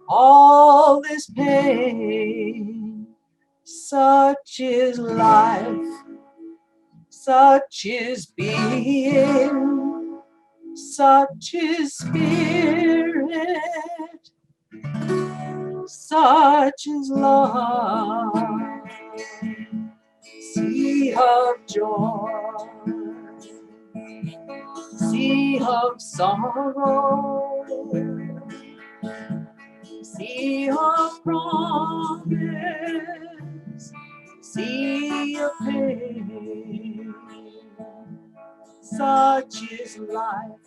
all this pain. Such is life, such is being, such is spirit, such is love. Sea of joy, sea of sorrow, sea of promise, sea of pain. Such is life,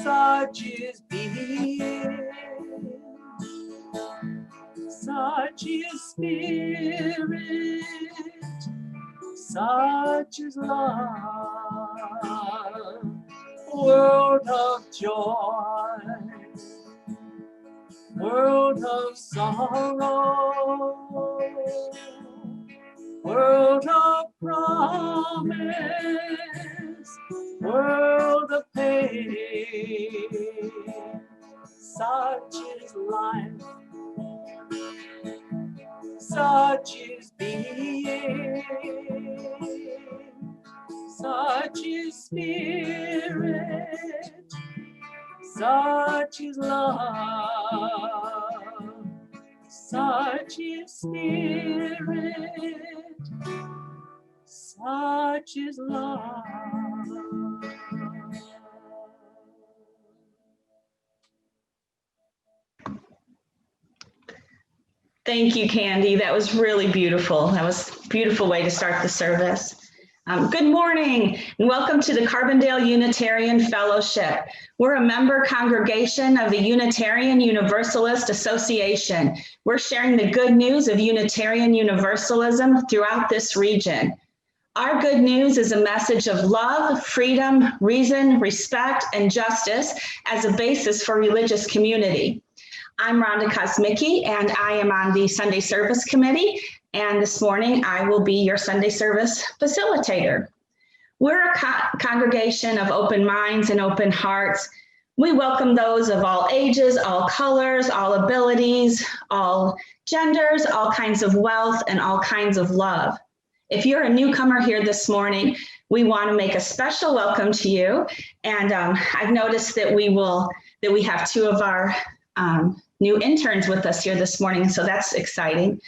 such is being, such is spirit, such is love. World of joy, world of sorrow, world of promise, world of pain. Such is life, such is being, such is spirit, such is love, such is spirit, such is love. Thank you, Candy. That was really beautiful. That was a beautiful way to start the service. Good morning and welcome to the Carbondale Unitarian Fellowship. We're a member congregation of the Unitarian Universalist Association. We're sharing the good news of Unitarian Universalism throughout this region. Our good news is a message of love, freedom, reason, respect, and justice as a basis for religious community. I'm Rhonda Kosmicki, and I am on the Sunday Service Committee, and this morning I will be your Sunday Service facilitator. We're a congregation of open minds and open hearts. We welcome those of all ages, all colors, all abilities, all genders, all kinds of wealth, and all kinds of love. If you're a newcomer here this morning, we want to make a special welcome to you, and I've noticed that we have two of our new interns with us here this morning, so that's exciting.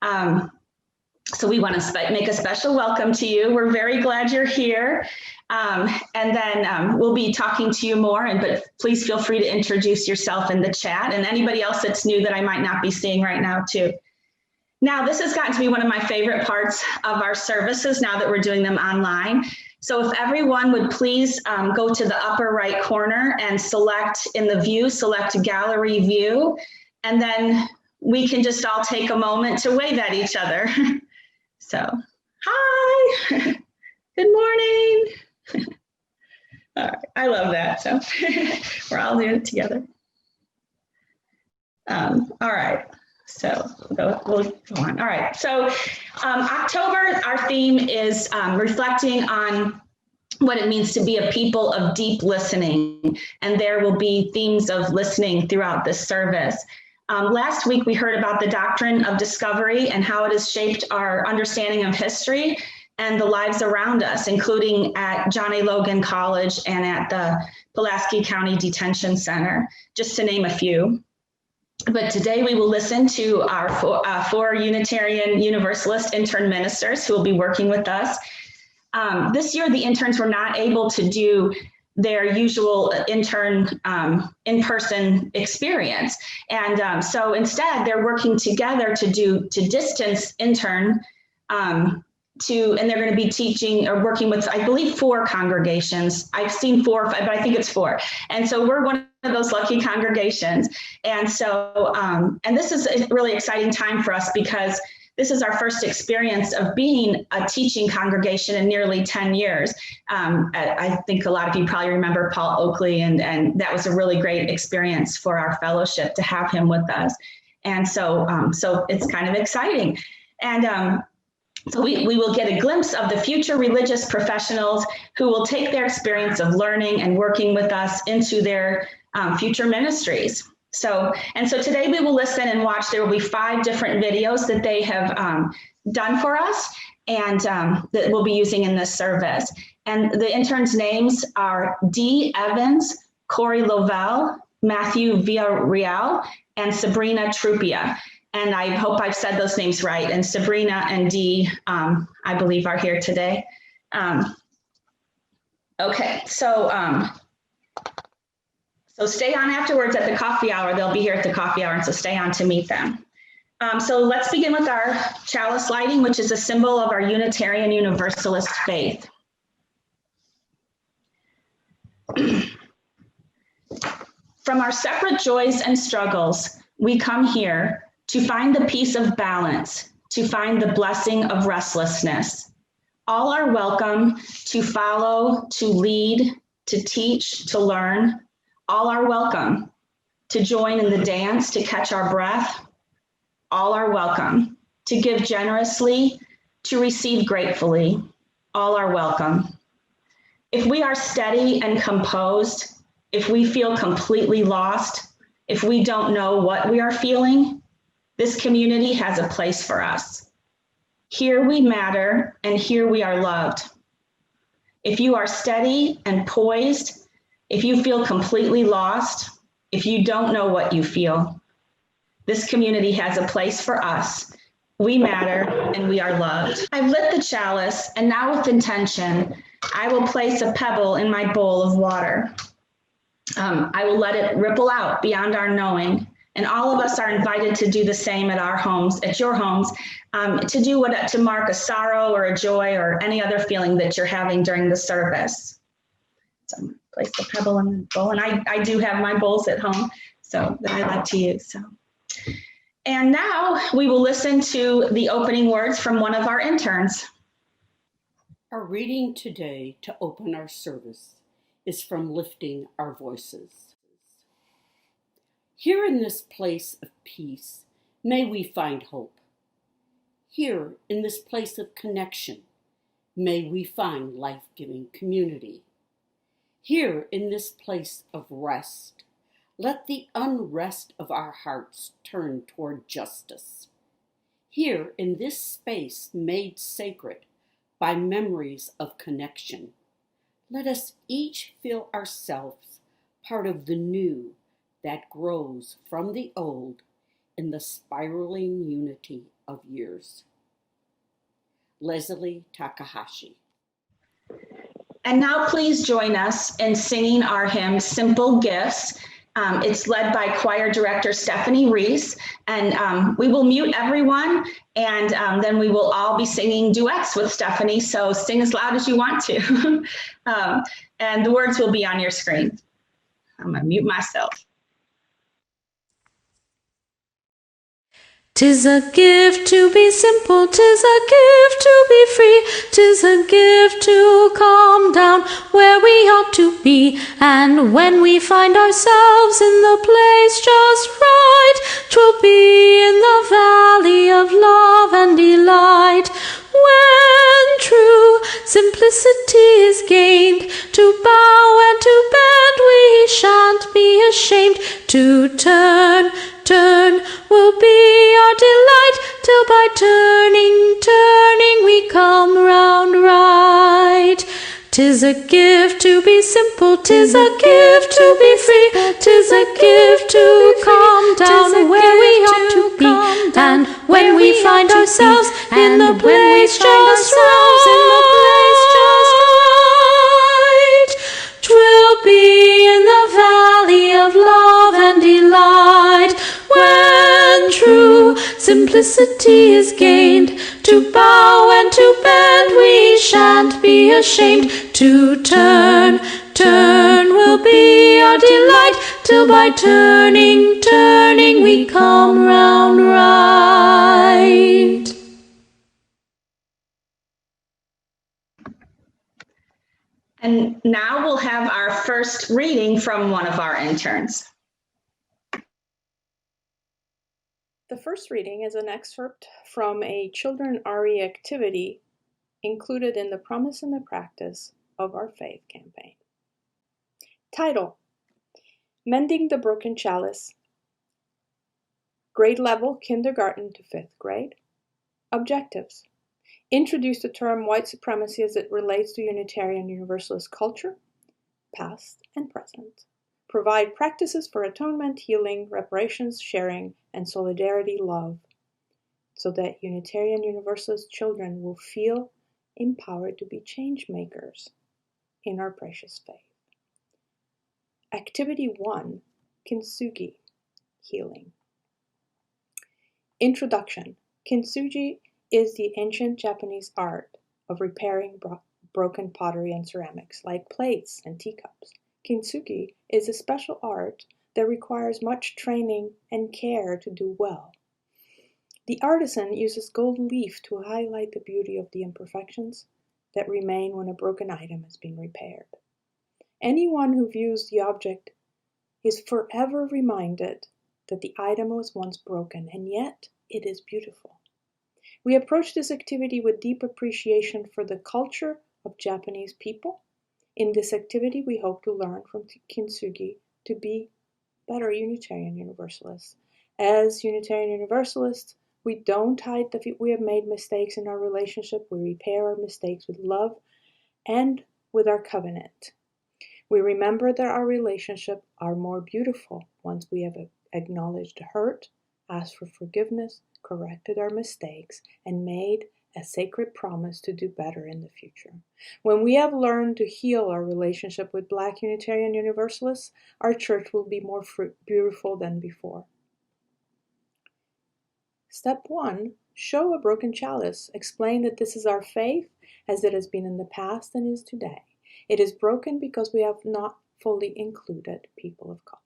So we want to make a special welcome to you. We're very glad you're here, and then we'll be talking to you more, but please feel free to introduce yourself in the chat and anybody else that's new that I might not be seeing right now too. Now, this has gotten to be one of my favorite parts of our services now that we're doing them online. So if everyone would please go to the upper right corner and select in the view, select gallery view, and then we can just all take a moment to wave at each other. So, hi, good morning. All right, I love that, so we're all doing it together. All right. So we'll go on. All right. So October, our theme is reflecting on what it means to be a people of deep listening. And there will be themes of listening throughout this service. Last week, we heard about the doctrine of discovery and how it has shaped our understanding of history and the lives around us, including at John A. Logan College and at the Pulaski County Detention Center, just to name a few. But today we will listen to our four Unitarian Universalist intern ministers who will be working with us. This year, the interns were not able to do their usual intern in-person experience. And so instead, they're working together to distance intern and they're going to be teaching or working with, I believe, 4 congregations. I've seen 4, but I think it's 4. And so we're one of those lucky congregations. And so, and this is a really exciting time for us because this is our first experience of being a teaching congregation in nearly 10 years. I think a lot of you probably remember Paul Oakley, and that was a really great experience for our fellowship to have him with us. And so, so it's kind of exciting. And So we will get a glimpse of the future religious professionals who will take their experience of learning and working with us into their future ministries. So today we will listen and watch. There will be 5 different videos that they have done for us and that we'll be using in this service. And the interns' names are Dee Evans, Corey Lovell, Matthew Villarreal, and Sabrina Trupia. And I hope I've said those names right. And Sabrina and Dee, I believe, are here today. Okay, so stay on afterwards at the coffee hour. They'll be here at the coffee hour, and so stay on to meet them. So let's begin with our chalice lighting, which is a symbol of our Unitarian Universalist faith. From our separate joys and struggles, we come here to find the peace of balance, to find the blessing of restlessness. All are welcome to follow, to lead, to teach, to learn. All are welcome to join in the dance, to catch our breath. All are welcome to give generously, to receive gratefully. All are welcome. If we are steady and composed, if we feel completely lost, if we don't know what we are feeling, this community has a place for us. Here we matter, and here we are loved. If you are steady and poised, if you feel completely lost, if you don't know what you feel, this community has a place for us. We matter, and we are loved. I've lit the chalice, and now with intention, I will place a pebble in my bowl of water. I will let it ripple out beyond our knowing. And all of us are invited to do the same at our homes, at your homes, to mark a sorrow or a joy or any other feeling that you're having during the service. So place the pebble in the bowl, and I do have my bowls at home, so that I like to use. So, and now we will listen to the opening words from one of our interns. Our reading today to open our service is from Lifting Our Voices. Here in this place of peace, may we find hope. Here in this place of connection, may we find life-giving community. Here in this place of rest, let the unrest of our hearts turn toward justice. Here in this space made sacred by memories of connection, let us each feel ourselves part of the new that grows from the old in the spiraling unity of years. Leslie Takahashi. And now please join us in singing our hymn, Simple Gifts. It's led by choir director Stephanie Reese, and we will mute everyone, and then we will all be singing duets with Stephanie, so sing as loud as you want to. And the words will be on your screen. I'm gonna mute myself. 'Tis a gift to be simple, 'tis a gift to be free, 'tis a gift to calm down where we ought to be. And when we find ourselves in the place just right, 'twill be in the valley of love and delight. When true simplicity is gained, to bow and to bend we shan't be ashamed. To turn will be our delight, till by turning we come round right. 'Tis a gift to be simple, 'tis a gift to be free, 'tis a gift to calm down where we ought to be. And when we find ourselves in the place just right, 'twill be in the valley of love and delight. When true simplicity is gained, to bow and to bend we shan't be ashamed. To turn will be our delight, till by turning we come round right. And now we'll have our first reading from one of our interns. The first reading is an excerpt from a children RE activity included in the Promise and the Practice of Our Faith campaign. Title: Mending the Broken Chalice. Grade level, kindergarten to 5th grade. Objectives: introduce the term white supremacy as it relates to Unitarian Universalist culture, past and present. Provide practices for atonement, healing, reparations, sharing, and solidarity love, so that Unitarian Universalist children will feel empowered to be change makers in our precious faith. Activity 1, Kintsugi, healing. Introduction. Kintsugi is the ancient Japanese art of repairing broken pottery and ceramics, like plates and teacups. Kintsugi is a special art that requires much training and care to do well. The artisan uses gold leaf to highlight the beauty of the imperfections that remain when a broken item has been repaired. Anyone who views the object is forever reminded that the item was once broken, and yet it is beautiful. We approach this activity with deep appreciation for the culture of Japanese people. In this activity, we hope to learn from Kintsugi to be better Unitarian Universalists. As Unitarian Universalists, we don't hide that we have made mistakes in our relationship. We repair our mistakes with love and with our covenant. We remember that our relationships are more beautiful once we have acknowledged hurt, asked for forgiveness, corrected our mistakes, and made a sacred promise to do better in the future. When we have learned to heal our relationship with Black Unitarian Universalists, our church will be more beautiful than before. Step 1, show a broken chalice. Explain that this is our faith as it has been in the past and is today. It is broken because we have not fully included people of color.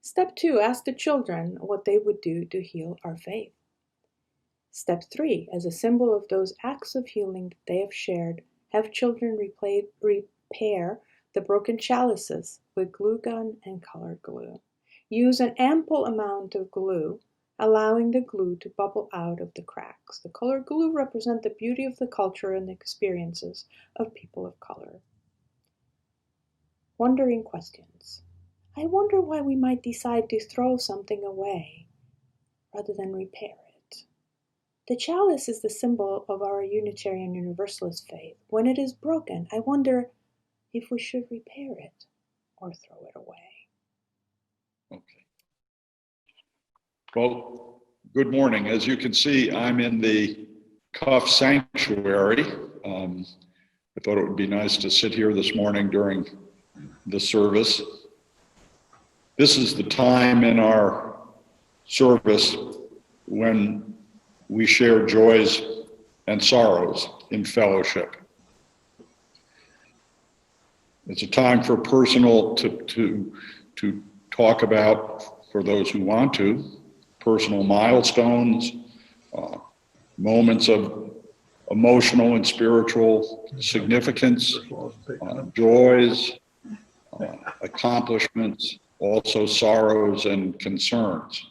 Step 2, ask the children what they would do to heal our faith. Step 3, as a symbol of those acts of healing that they have shared, have children repair the broken chalices with glue gun and colored glue. Use an ample amount of glue, allowing the glue to bubble out of the cracks. The colored glue represents the beauty of the culture and the experiences of people of color. Wondering questions. I wonder why we might decide to throw something away rather than repair it. The chalice is the symbol of our Unitarian Universalist faith. When it is broken, I wonder if we should repair it or throw it away. Okay. Well, good morning. As you can see, I'm in the Cuff Sanctuary. I thought it would be nice to sit here this morning during the service. This is the time in our service when we share joys and sorrows in fellowship. It's a time for personal to talk about, for those who want to, personal milestones, moments of emotional and spiritual significance, joys, accomplishments, also sorrows and concerns.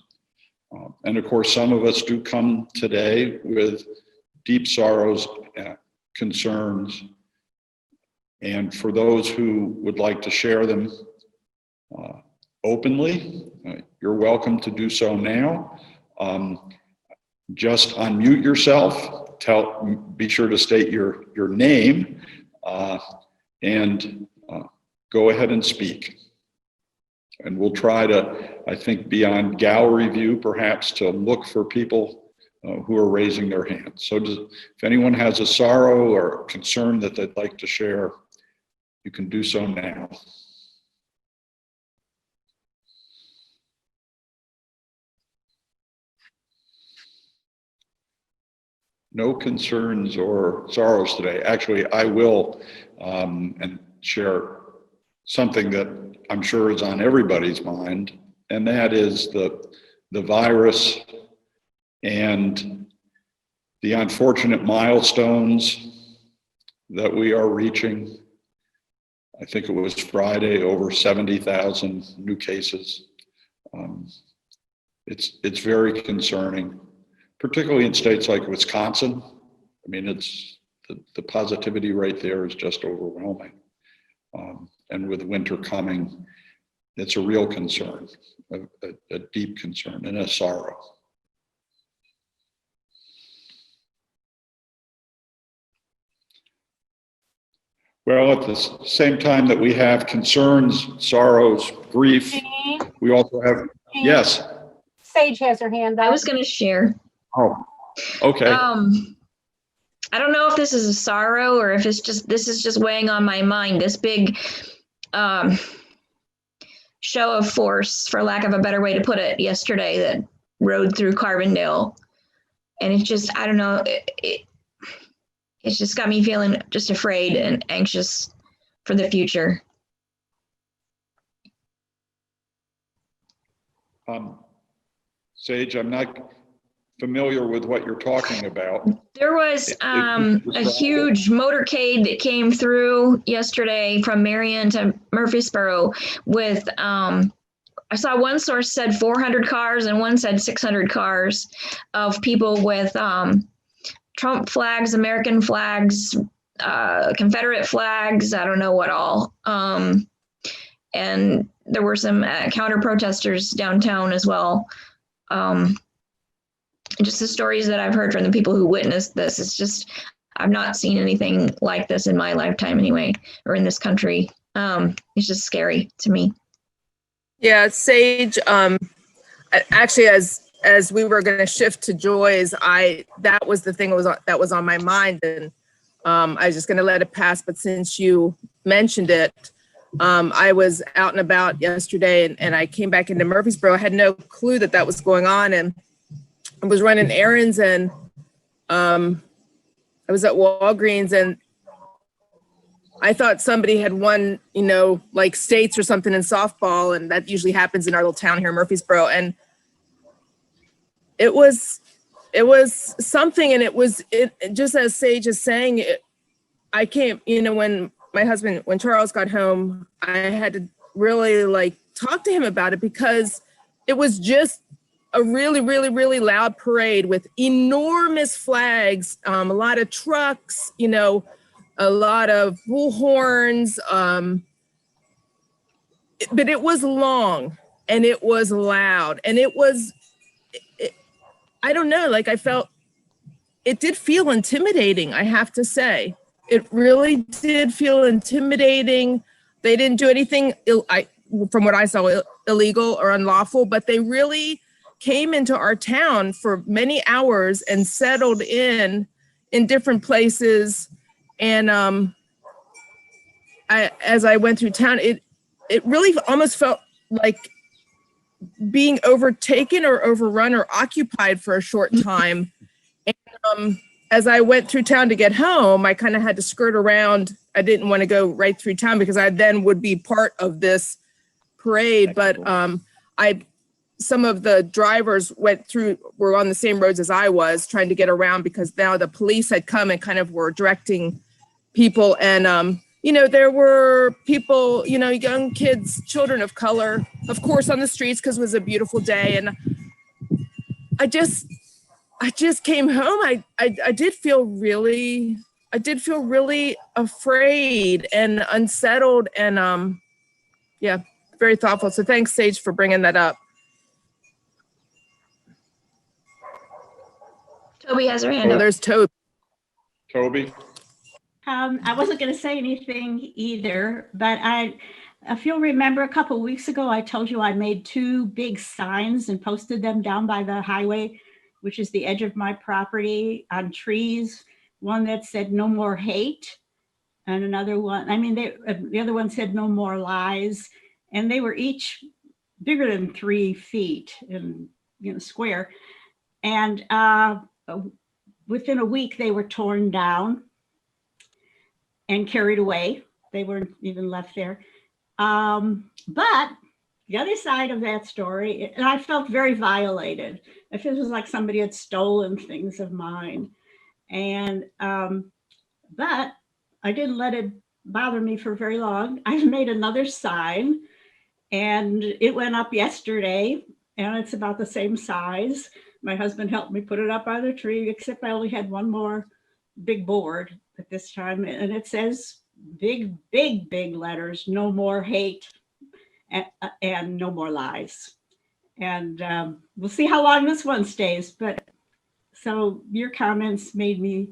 And of course, some of us do come today with deep sorrows, concerns, and for those who would like to share them openly, you're welcome to do so now. Just unmute yourself, be sure to state your name, and go ahead and speak. And we'll try to, I think, beyond gallery view, perhaps to look for people who are raising their hands. So if anyone has a sorrow or concern that they'd like to share, you can do so now. No concerns or sorrows today. Actually, I will and share something that I'm sure is on everybody's mind, and that is the virus and the unfortunate milestones that we are reaching. I think it was Friday, over 70,000 new cases. It's very concerning, particularly in states like Wisconsin. I mean, it's the positivity rate there is just overwhelming. And with winter coming, it's a real concern, a deep concern and a sorrow. Well, at the same time that we have concerns, sorrows, grief, we also have, yes. Sage has her hand up. I was going to share. Oh, okay. I don't know if this is a sorrow or if this is just weighing on my mind. This big show of force, for lack of a better way to put it, yesterday that rode through Carbondale, and it's just, I don't know, it's just got me feeling just afraid and anxious for the future. Sage, I'm not familiar with what you're talking about. There was a huge motorcade that came through yesterday from Marion to Murfreesboro with, I saw one source said 400 cars and one said 600 cars of people with Trump flags, American flags, Confederate flags, I don't know what all. And there were some counter protesters downtown as well. Just the stories that I've heard from the people who witnessed this, it's just, I've not seen anything like this in my lifetime anyway, or in this country. It's just scary to me. Yeah, Sage, actually, as we were going to shift to Joy's, that was the thing that was on my mind, and I was just going to let it pass. But since you mentioned it, I was out and about yesterday, and I came back into Murfreesboro. I had no clue that was going on, and I was running errands, and I was at Walgreens, and I thought somebody had won, like states or something in softball, and that usually happens in our little town here in Murfreesboro. And it was something, and it just as Sage is saying, I can't, when Charles got home, I had to really talk to him about it, because it was just a really, really, really loud parade with enormous flags, a lot of trucks, a lot of bullhorns, but it was long and it was loud, and I don't know, I felt, it did feel intimidating, I have to say. It really did feel intimidating. They didn't do anything, from what I saw, illegal or unlawful, but they really came into our town for many hours and settled in different places. And as I went through town, it really almost felt like being overtaken or overrun or occupied for a short time. And as I went through town to get home, I kind of had to skirt around. I didn't want to go right through town because I then would be part of this parade. But some of the drivers were on the same roads as I was, trying to get around, because now the police had come and kind of were directing people. And, there were people, young kids, children of color, of course, on the streets, because it was a beautiful day. And I just came home. I did feel really afraid and unsettled, and very thoughtful. So thanks, Sage, for bringing that up. Toby has her hand up. There's Toby. Toby? I wasn't going to say anything either, but if you'll remember, a couple of weeks ago, I told you I made 2 big signs and posted them down by the highway, which is the edge of my property, on trees. One that said "No more hate," and another one, the other one said "No more lies," and they were each bigger than 3 feet in square. And within a week, they were torn down and carried away. They weren't even left there. But the other side of that story, and I felt very violated. I felt it was like somebody had stolen things of mine. And, but I didn't let it bother me for very long. I made another sign, and it went up yesterday. and it's about the same size. My husband helped me put it up by the tree, except I only had one more big board at this time, and it says big letters, no more hate and no more lies. And we'll see how long this one stays. But so your comments made me,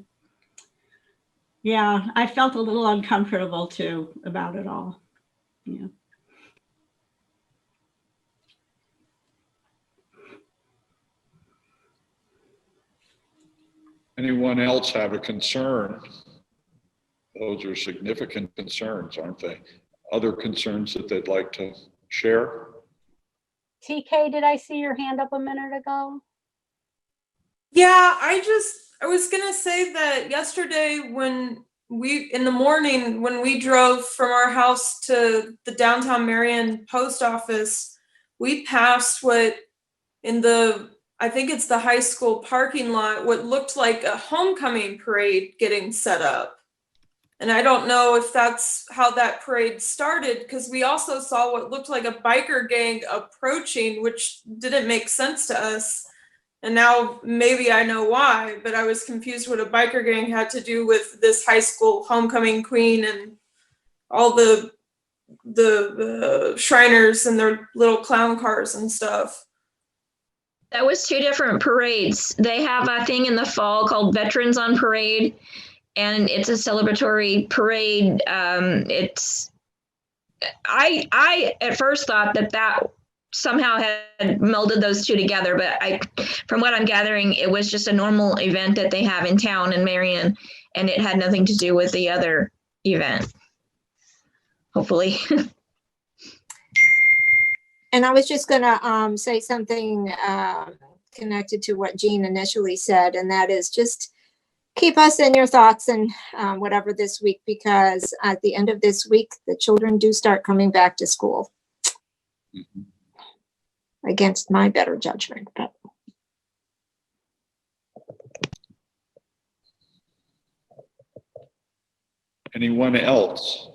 yeah, I felt a little uncomfortable too about it all. Yeah. Anyone else have a concern? Those are significant concerns, aren't they? Other concerns that they'd like to share? TK, did I see your hand up a minute ago? Yeah, I was gonna say that yesterday in the morning when we drove from our house to the downtown Marion post office, we passed I think it's the high school parking lot, what looked like a homecoming parade getting set up. And I don't know if that's how that parade started, because we also saw what looked like a biker gang approaching, which didn't make sense to us. And now maybe I know why, but I was confused what a biker gang had to do with this high school homecoming queen and all the Shriners and their little clown cars and stuff. That was two different parades. They have a thing in the fall called Veterans on Parade, and it's a celebratory parade. I at first thought that somehow had melded those two together, but from what I'm gathering, it was just a normal event that they have in town in Marion, and it had nothing to do with the other event. Hopefully. And I was just going to say something connected to what Jean initially said, and that is just keep us in your thoughts and whatever this week, because at the end of this week, the children do start coming back to school. Mm-hmm. Against my better judgment. But. Anyone else?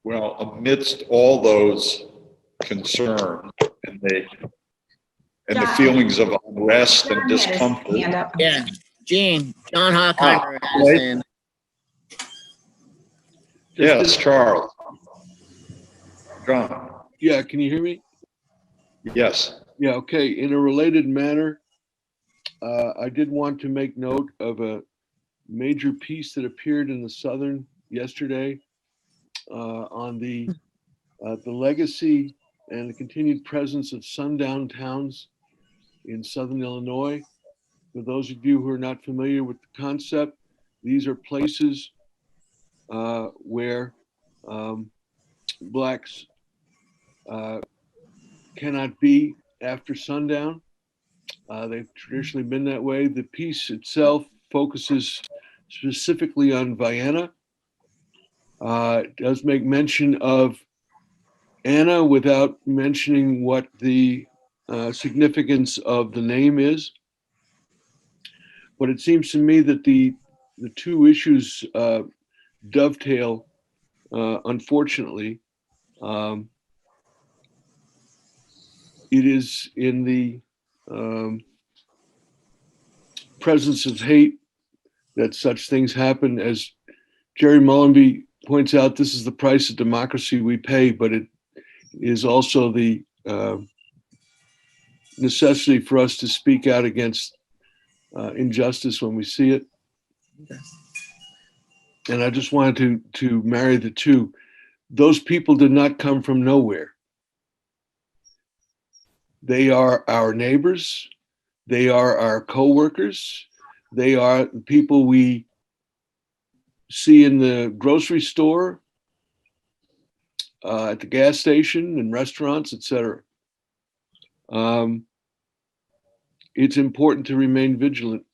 Well, amidst all those concerns and the feelings of unrest and discomfort. Yeah, Gene, John Hockheimer has in. Yes, Charles. John. Yeah, can you hear me? Yes. Yeah, okay. In a related manner, I did want to make note of a major piece that appeared in the Southern yesterday on the legacy and the continued presence of sundown towns in Southern Illinois. For those of you who are not familiar with the concept, these are places where Blacks cannot be after sundown. They've traditionally been that way. The piece itself focuses specifically on Vienna. It does make mention of Anna without mentioning what the significance of the name is. But it seems to me that the two issues dovetail, unfortunately. It is in the presence of hate that such things happen. As Jerry Mullenby points out, this is the price of democracy we pay, but it is also the necessity for us to speak out against injustice when we see it. And I just wanted to marry the two. Those people did not come from nowhere. They are our neighbors. They are our co-workers. They are the people we see in the grocery store, at the gas station, in restaurants, etc. It's important to remain vigilant,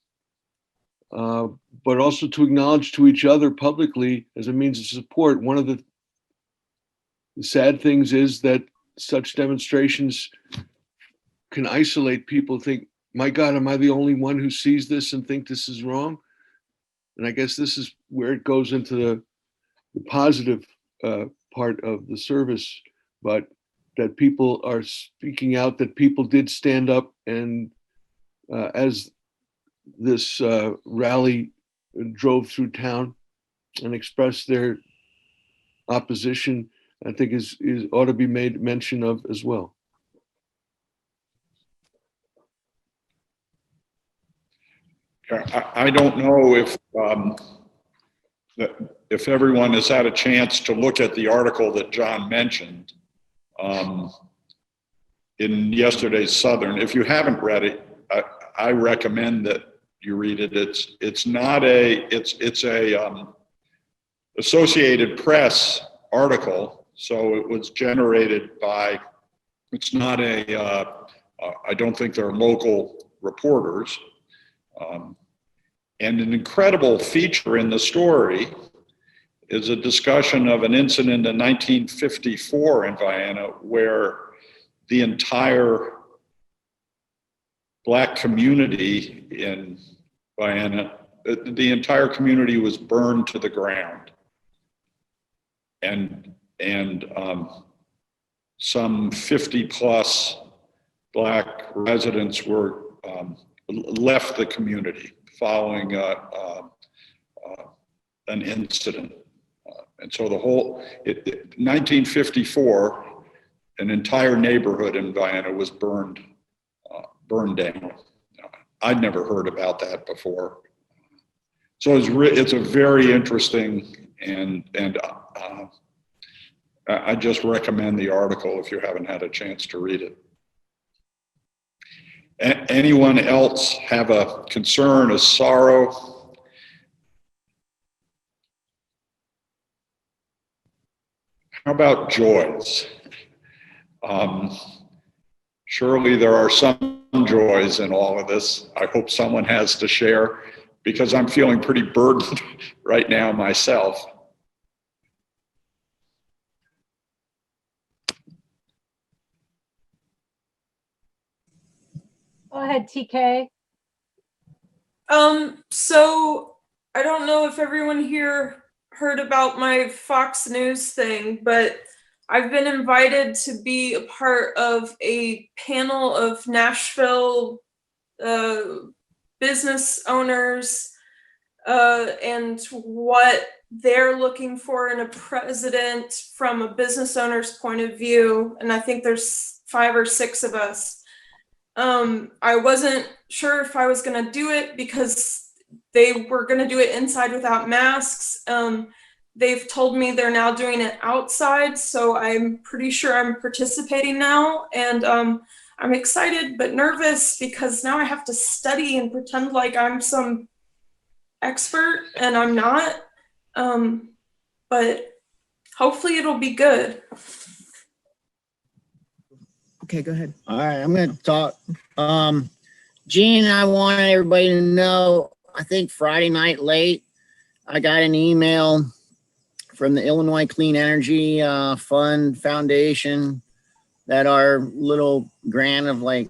but also to acknowledge to each other publicly as a means of support. One of the sad things is that such demonstrations can isolate people, think, my God, am I the only one who sees this and think this is wrong? And I guess this is where it goes into the positive part of the service, but that people are speaking out, that people did stand up, and as this rally drove through town and expressed their opposition, I think is ought to be made mention of as well. I don't know if everyone has had a chance to look at the article that John mentioned in yesterday's Southern. If you haven't read it, I recommend that you read it. It's a Associated Press article, so it was generated by. It's not I don't think they're local reporters. And an incredible feature in the story is a discussion of an incident in 1954 in Vienna where the entire Black community in Vienna, the entire community was burned to the ground. And some 50 plus Black residents were left the community following an incident. And so 1954, an entire neighborhood in Vienna was burned down. I'd never heard about that before. So it's a very interesting and I just recommend the article if you haven't had a chance to read it. Anyone else have a concern, a sorrow? How about joys? Surely there are some joys in all of this. I hope someone has to share because I'm feeling pretty burdened right now myself. Go ahead, TK. So I don't know if everyone here heard about my Fox News thing, but I've been invited to be a part of a panel of Nashville business owners and what they're looking for in a president from a business owner's point of view. And I think there's 5 or 6 of us. I wasn't sure if I was going to do it because they were going to do it inside without masks. They've told me they're now doing it outside, so I'm pretty sure I'm participating now. And I'm excited but nervous because now I have to study and pretend like I'm some expert, and I'm not. But hopefully it'll be good. Okay, go ahead. All right, I'm going to talk. Gene, I want everybody to know, I think Friday night late, I got an email from the Illinois Clean Energy Fund Foundation that our little grant of like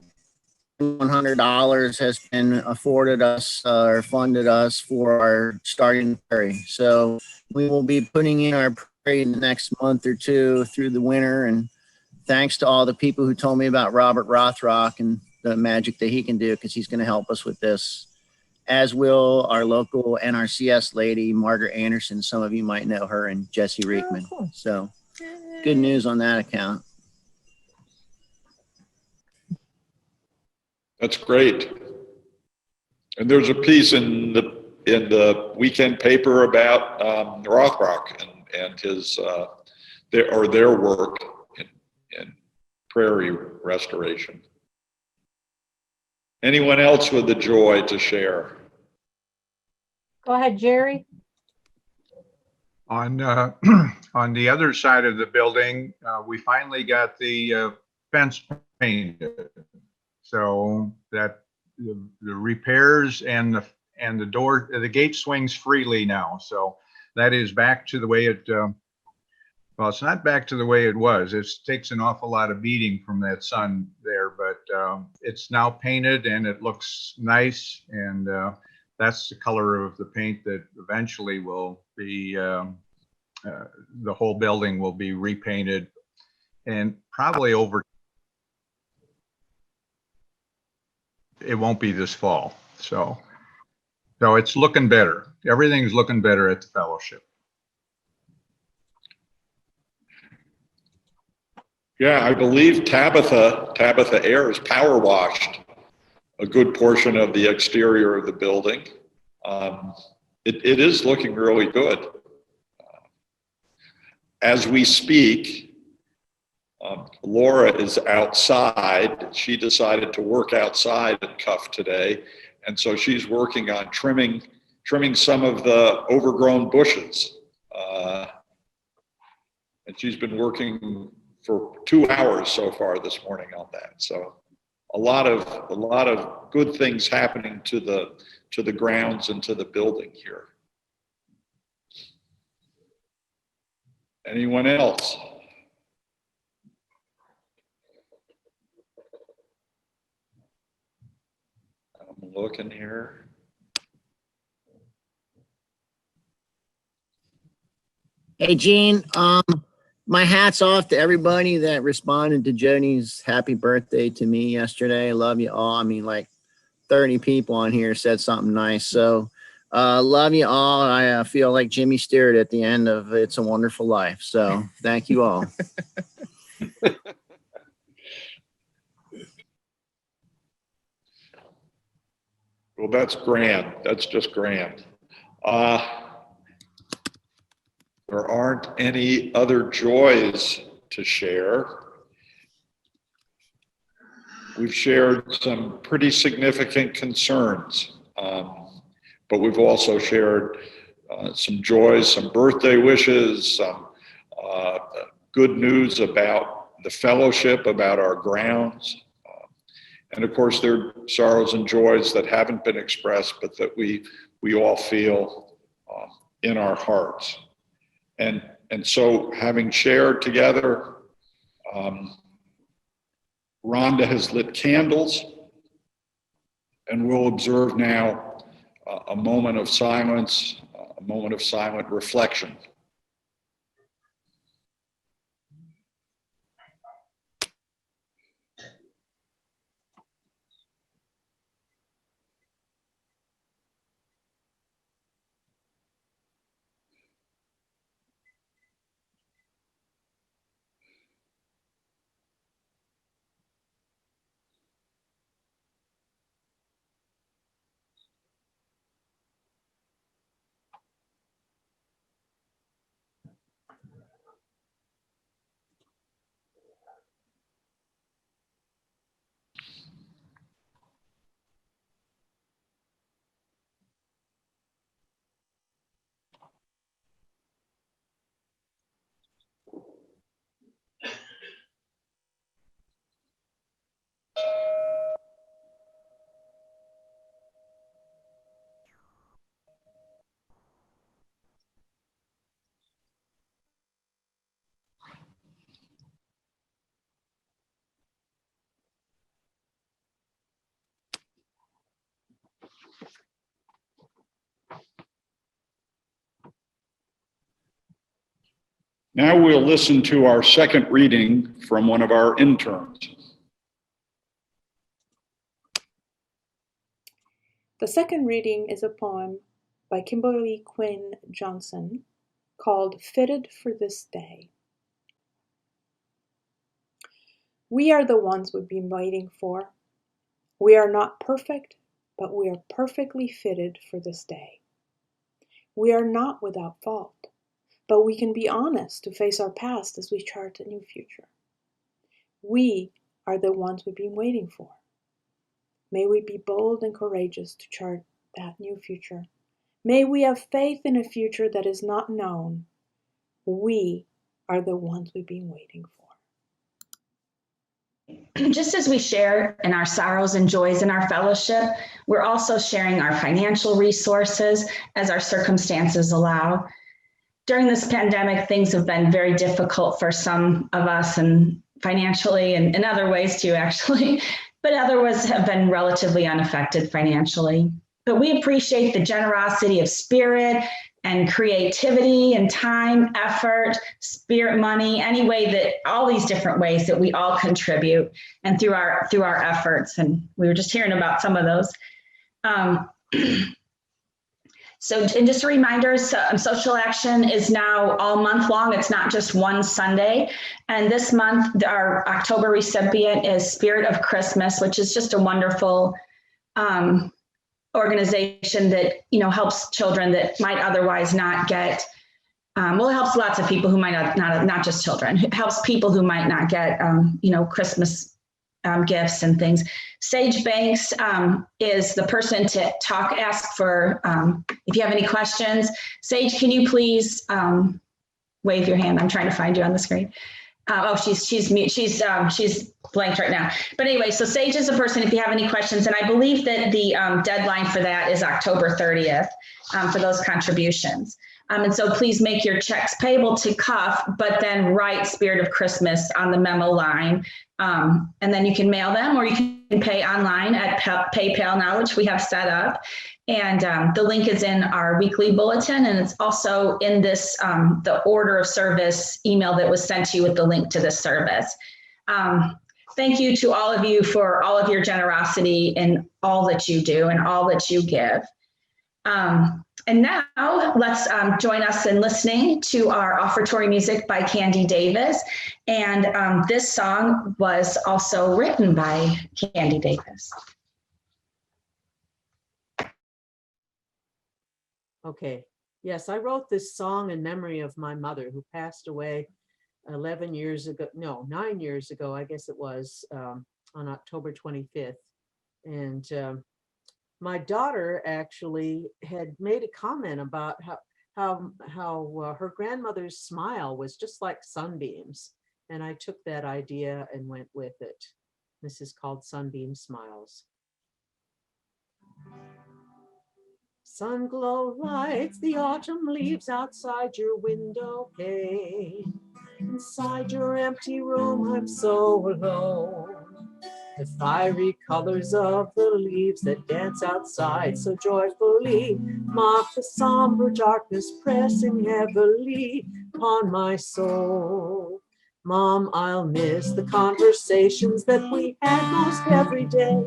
$100 has been afforded us or funded us for our starting prairie. So we will be putting in our prairie in the next month or two through the winter. And thanks to all the people who told me about Robert Rothrock and the magic that he can do, because he's going to help us with this, as will our local NRCS lady, Margaret Anderson. Some of you might know her, and Jesse Riekman. Oh, cool. So good news on that account. That's great. And there's a piece in the weekend paper about Rothrock and his their work in prairie restoration. Anyone else with a joy to share? Go ahead, Jerry. On on the other side of the building, we finally got the fence painted, so that the repairs and the door, the gate swings freely now. So that is back to the way it. Well, it's not back to the way it was. It takes an awful lot of beating from that sun there, but it's now painted and it looks nice. And that's the color of the paint that eventually will be the whole building will be repainted, and probably it won't be this fall. So it's looking better. Everything's looking better at the fellowship. Yeah, I believe Tabitha Ayers power washed a good portion of the exterior of the building. It is looking really good. As we speak, Laura is outside. She decided to work outside at Cuff today, and so she's working on trimming some of the overgrown bushes. And she's been working for 2 hours so far this morning on that. So a lot of good things happening to the grounds and to the building here. Anyone else? I'm looking here. Hey, Gene, my hat's off to everybody that responded to Joni's happy birthday to me yesterday. I love you all. I mean, like 30 people on here said something nice. So love you all. I feel like Jimmy Stewart at the end of It's a Wonderful Life. So thank you all. Well, that's grand. That's just grand. There aren't any other joys to share. We've shared some pretty significant concerns, but we've also shared some joys, some birthday wishes, some good news about the fellowship, about our grounds. And of course, there are sorrows and joys that haven't been expressed, but that we all feel in our hearts. And so having shared together, Rhonda has lit candles, and we'll observe now a moment of silence, a moment of silent reflection. Now we'll listen to our second reading from one of our interns. The second reading is a poem by Kimberly Quinn Johnson called Fitted for This Day. We are the ones we've been waiting for. We are not perfect, but we are perfectly fitted for this day. We are not without fault, but we can be honest to face our past as we chart a new future. We are the ones we've been waiting for. May we be bold and courageous to chart that new future. May we have faith in a future that is not known. We are the ones we've been waiting for. Just as we share in our sorrows and joys in our fellowship, we're also sharing our financial resources as our circumstances allow. During this pandemic, things have been very difficult for some of us, and financially and in other ways too, actually, but others have been relatively unaffected financially. But we appreciate the generosity of spirit and creativity and time, effort, spirit, money, any way that all these different ways that we all contribute and through our efforts. And we were just hearing about some of those. So, and just a reminder, social action is now all month long. It's not just one Sunday. And this month, our October recipient is Spirit of Christmas, which is just a wonderful organization that, you know, helps children that might otherwise not get, well, it helps lots of people who might not just children. It helps people who might not get, you know, Christmas gifts and things. Sage Banks is the person to ask for, if you have any questions. Sage, can you please wave your hand? I'm trying to find you on the screen. Oh, she's mute. She's blanked right now. But anyway, so Sage is the person if you have any questions. And I believe that the deadline for that is October 30th for those contributions. And so please make your checks payable to Cuff, but then write Spirit of Christmas on the memo line. And then you can mail them, or you can pay online at PayPal now, which we have set up. And the link is in our weekly bulletin, and it's also in this, the order of service email that was sent to you with the link to this service. Thank you to all of you for all of your generosity in all that you do and all that you give. And now let's join us in listening to our offertory music by Candy Davis. And this song was also written by Candy Davis. Okay. Yes, I wrote this song in memory of my mother who passed away 9 years ago, I guess it was, on October 25th. And my daughter actually had made a comment about how her grandmother's smile was just like sunbeams. And I took that idea and went with it. This is called Sunbeam Smiles. Sun glow lights the autumn leaves outside your window pane. Inside your empty room, I'm so alone. The fiery colors of the leaves that dance outside so joyfully mock the somber darkness pressing heavily upon my soul. Mom, I'll miss the conversations that we had most every day.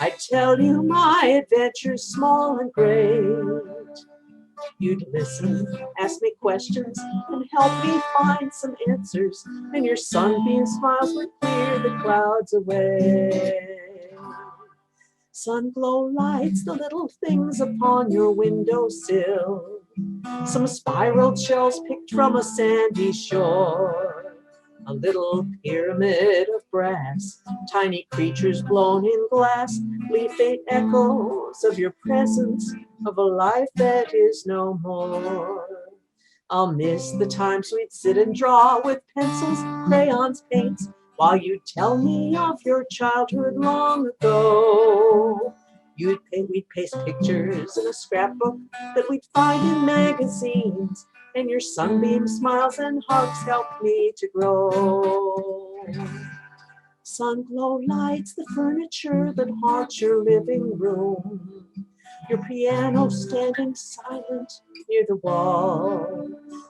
I tell you my adventures small and great. You'd listen, ask me questions, and help me find some answers, and your sunbeam smiles would clear the clouds away. Sun glow lights the little things upon your windowsill, some spiraled shells picked from a sandy shore, a little pyramid of brass, tiny creatures blown in glass, leave faint echoes of your presence, of a life that is no more. I'll miss the times we'd sit and draw with pencils, crayons, paints, while you tell me of your childhood long ago. We'd paste pictures in a scrapbook that we'd find in magazines, and your sunbeam smiles and hugs helped me to grow. Sun glow lights the furniture that haunts your living room, your piano standing silent near the wall.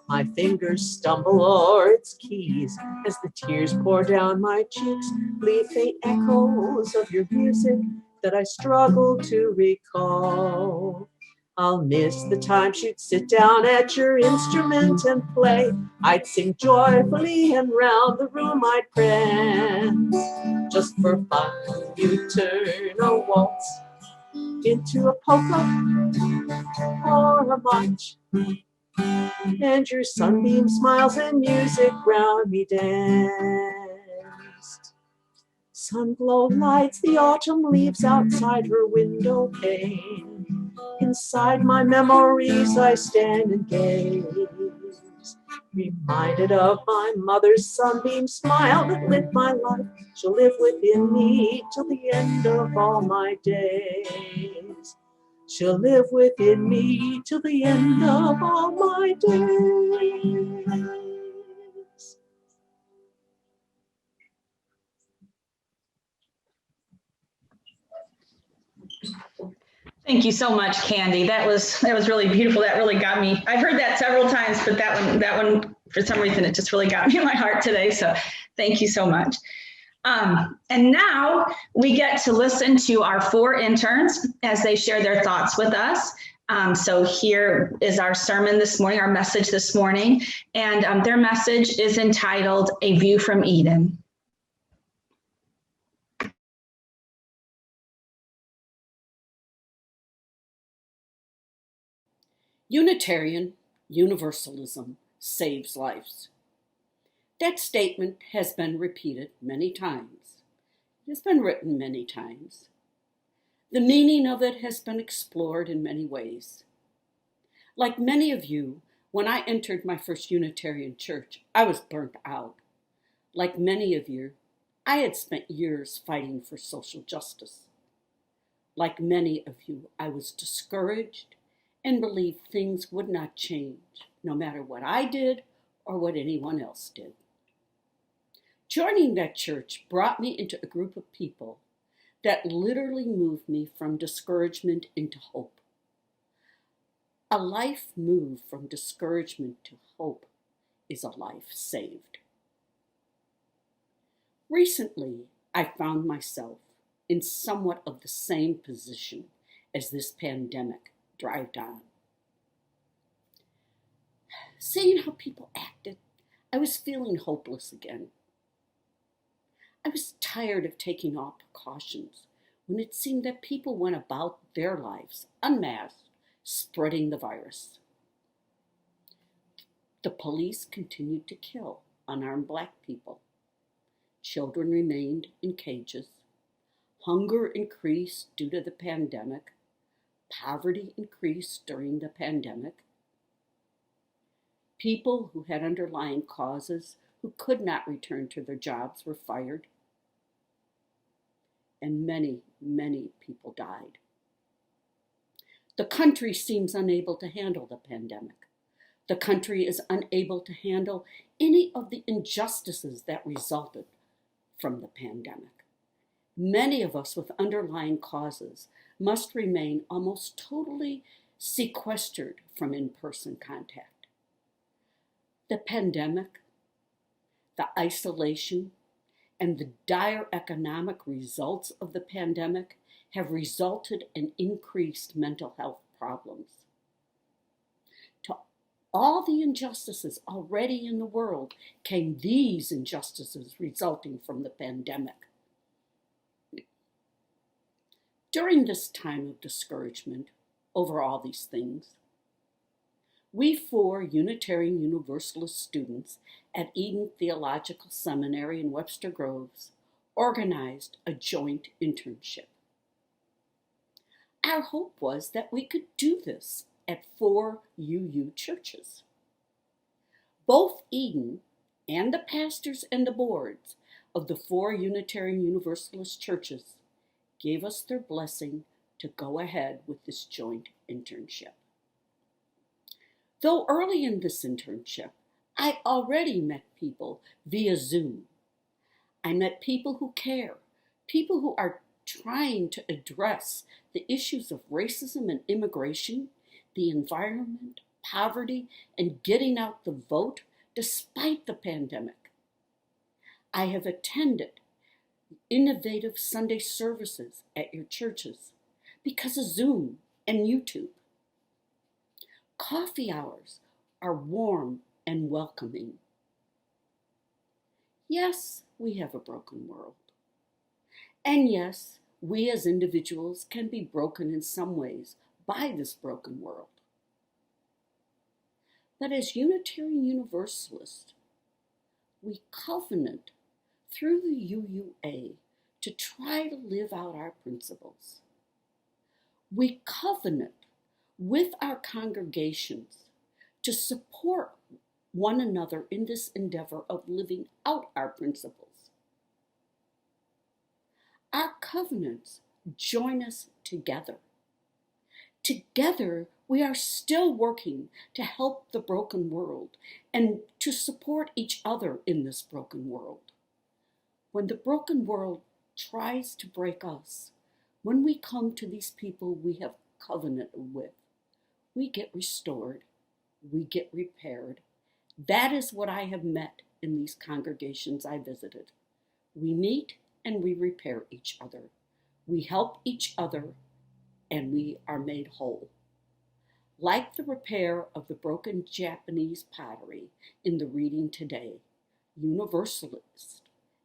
My fingers stumble o'er its keys as the tears pour down my cheeks, leave faint echoes of your music that I struggle to recall. I'll miss the times you'd sit down at your instrument and play. I'd sing joyfully and round the room I'd prance. Just for fun, you'd turn a waltz into a polka or a march, and your sunbeam smiles and music round me danced. Sun glow lights the autumn leaves outside her window pane. Inside my memories I stand and gaze, reminded of my mother's sunbeam smile that lit my life. She'll live within me till the end of all my days. She'll live within me till the end of all my days. Thank you so much, Candy. That was really beautiful. That really got me. I've heard that several times, but that one for some reason it just really got me in my heart today. So thank you so much. And now we get to listen to our 4 interns as they share their thoughts with us. So here is our sermon this morning, our message this morning, and their message is entitled "A View from Eden." Unitarian Universalism saves lives. That statement has been repeated many times. It has been written many times. The meaning of it has been explored in many ways. Like many of you, when I entered my first Unitarian church, I was burnt out. Like many of you, I had spent years fighting for social justice. Like many of you, I was discouraged and believed things would not change, no matter what I did or what anyone else did. Joining that church brought me into a group of people that literally moved me from discouragement into hope. A life moved from discouragement to hope is a life saved. Recently, I found myself in somewhat of the same position as this pandemic dragged on. Seeing how people acted, I was feeling hopeless again. I was tired of taking all precautions when it seemed that people went about their lives unmasked, spreading the virus. The police continued to kill unarmed Black people. Children remained in cages. Hunger increased due to the pandemic. Poverty increased during the pandemic. People who had underlying causes who could not return to their jobs were fired. And many, many people died. The country seems unable to handle the pandemic. The country is unable to handle any of the injustices that resulted from the pandemic. Many of us with underlying causes must remain almost totally sequestered from in-person contact. The pandemic, the isolation, and the dire economic results of the pandemic have resulted in increased mental health problems. To all the injustices already in the world came these injustices resulting from the pandemic. During this time of discouragement over all these things, we 4 Unitarian Universalist students at Eden Theological Seminary in Webster Groves organized a joint internship. Our hope was that we could do this at 4 UU churches. Both Eden and the pastors and the boards of the 4 Unitarian Universalist churches gave us their blessing to go ahead with this joint internship. Though early in this internship, I already met people via Zoom. I met people who care, people who are trying to address the issues of racism and immigration, the environment, poverty, and getting out the vote despite the pandemic. I have attended innovative Sunday services at your churches because of Zoom and YouTube. Coffee hours are warm and welcoming. Yes, we have a broken world. And yes, we as individuals can be broken in some ways by this broken world. But as Unitarian Universalists, we covenant through the UUA to try to live out our principles. We covenant with our congregations to support one another in this endeavor of living out our principles. Our covenants join us together. Together, we are still working to help the broken world and to support each other in this broken world. When the broken world tries to break us, when we come to these people we have covenanted with. We get restored, we get repaired. That is what I have met in these congregations I visited. We meet and we repair each other. We help each other and we are made whole. Like the repair of the broken Japanese pottery in the reading today, Universalists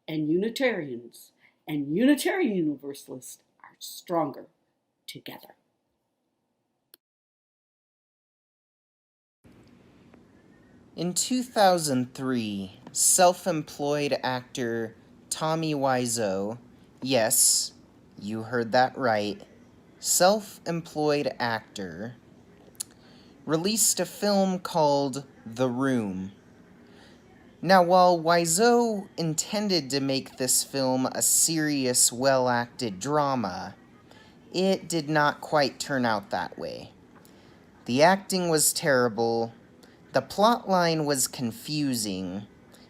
and Unitarians and Unitarian Universalists are stronger together. In 2003, self-employed actor Tommy Wiseau, yes, you heard that right, self-employed actor, released a film called The Room. Now, while Wiseau intended to make this film a serious, well-acted drama, it did not quite turn out that way. The acting was terrible. The plotline was confusing.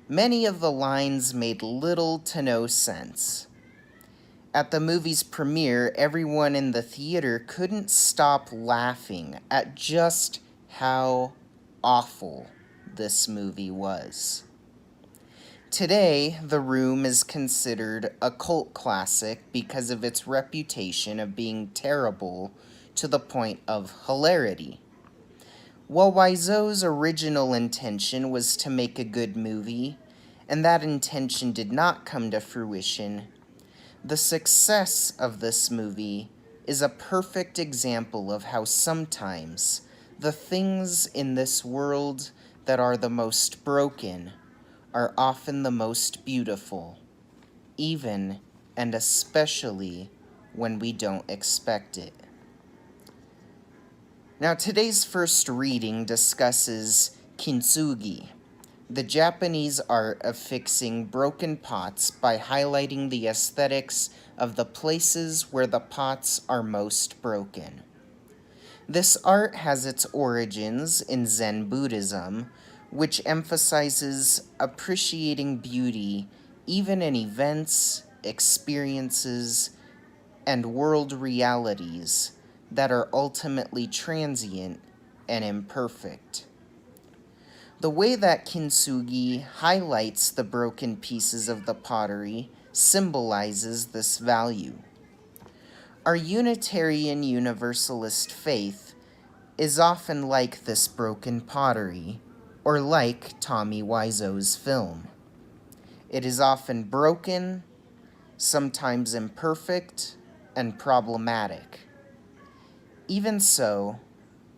Many of the lines made little to no sense. At the movie's premiere, everyone in the theater couldn't stop laughing at just how awful this movie was. Today, The Room is considered a cult classic because of its reputation of being terrible to the point of hilarity. While Wiseau's original intention was to make a good movie, and that intention did not come to fruition, the success of this movie is a perfect example of how sometimes the things in this world that are the most broken are often the most beautiful, even and especially when we don't expect it. Now, today's first reading discusses kintsugi, the Japanese art of fixing broken pots by highlighting the aesthetics of the places where the pots are most broken. This art has its origins in Zen Buddhism, which emphasizes appreciating beauty even in events, experiences, and world realities that are ultimately transient and imperfect. The way that kintsugi highlights the broken pieces of the pottery symbolizes this value. Our Unitarian Universalist faith is often like this broken pottery, or like Tommy Wiseau's film. It is often broken, sometimes imperfect, and problematic. Even so,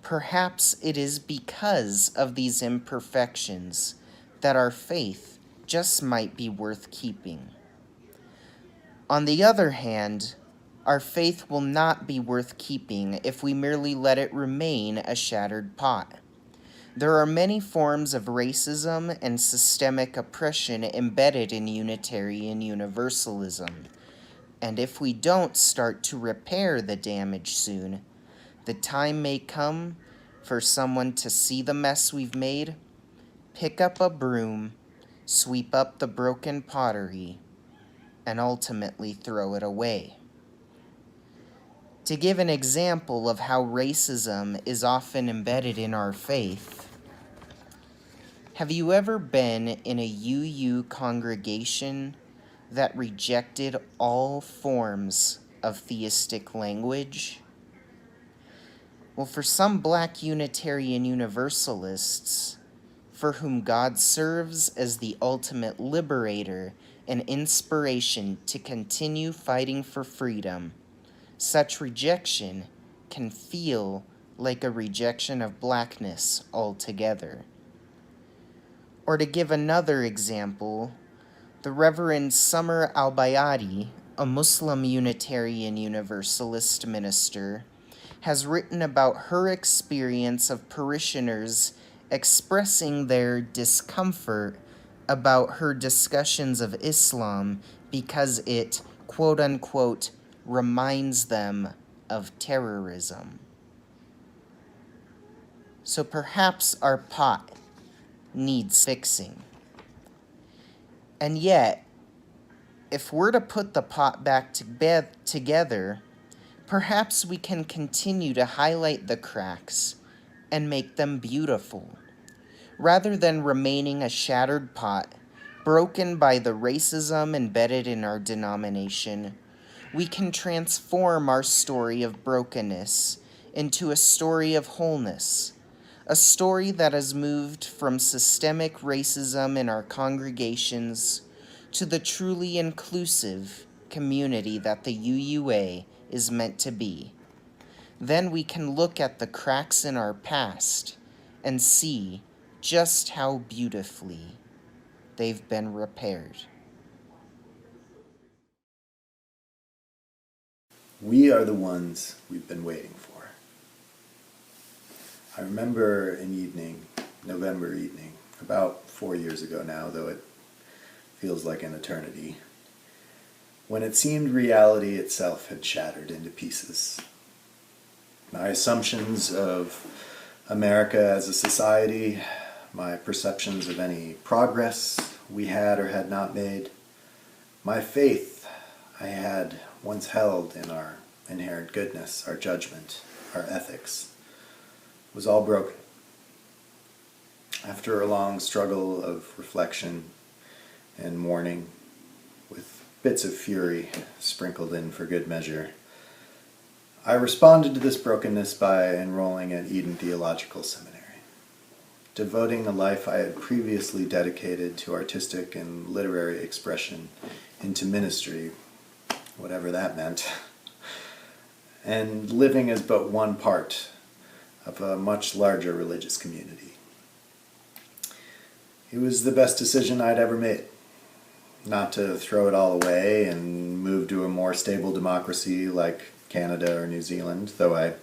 perhaps it is because of these imperfections that our faith just might be worth keeping. On the other hand, our faith will not be worth keeping if we merely let it remain a shattered pot. There are many forms of racism and systemic oppression embedded in Unitarian Universalism, and if we don't start to repair the damage soon, the time may come for someone to see the mess we've made, pick up a broom, sweep up the broken pottery, and ultimately throw it away. To give an example of how racism is often embedded in our faith, have you ever been in a UU congregation that rejected all forms of theistic language? Well, for some Black Unitarian Universalists, for whom God serves as the ultimate liberator and inspiration to continue fighting for freedom, such rejection can feel like a rejection of Blackness altogether. Or to give another example, the Reverend Summer Al-Bayadi, a Muslim Unitarian Universalist minister, has written about her experience of parishioners expressing their discomfort about her discussions of Islam because it, quote-unquote, reminds them of terrorism. So perhaps our pot needs fixing. And yet, if we're to put the pot back together, Perhaps we can continue to highlight the cracks and make them beautiful, rather than remaining a shattered pot, broken by the racism embedded in our denomination. We can transform our story of brokenness into a story of wholeness, a story that has moved from systemic racism in our congregations to the truly inclusive community that the UUA is meant to be. Then we can look at the cracks in our past and see just how beautifully they've been repaired. We are the ones we've been waiting for. I remember an evening, November evening, about 4 years ago now, though it feels like an eternity, when it seemed reality itself had shattered into pieces. My assumptions of America as a society, my perceptions of any progress we had or had not made, my faith I had once held in our inherent goodness, our judgment, our ethics, was all broken. After a long struggle of reflection and mourning, with bits of fury sprinkled in for good measure, I responded to this brokenness by enrolling at Eden Theological Seminary, devoting a life I had previously dedicated to artistic and literary expression into ministry, whatever that meant, and living as but one part of a much larger religious community. It was the best decision I'd ever made, not to throw it all away and move to a more stable democracy like Canada or New Zealand, though I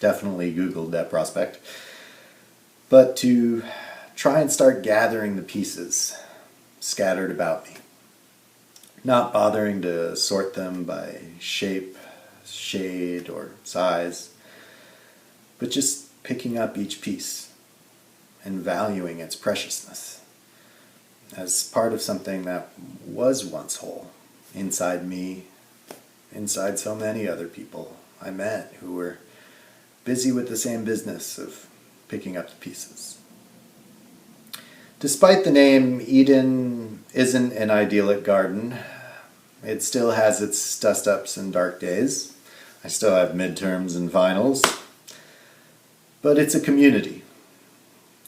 definitely Googled that prospect, but to try and start gathering the pieces scattered about me, not bothering to sort them by shape, shade, or size, but just picking up each piece and valuing its preciousness as part of something that was once whole, inside me, inside so many other people I met who were busy with the same business of picking up the pieces. Despite the name, Eden isn't an idyllic garden. It still has its dust-ups and dark days. I still have midterms and finals. But it's a community,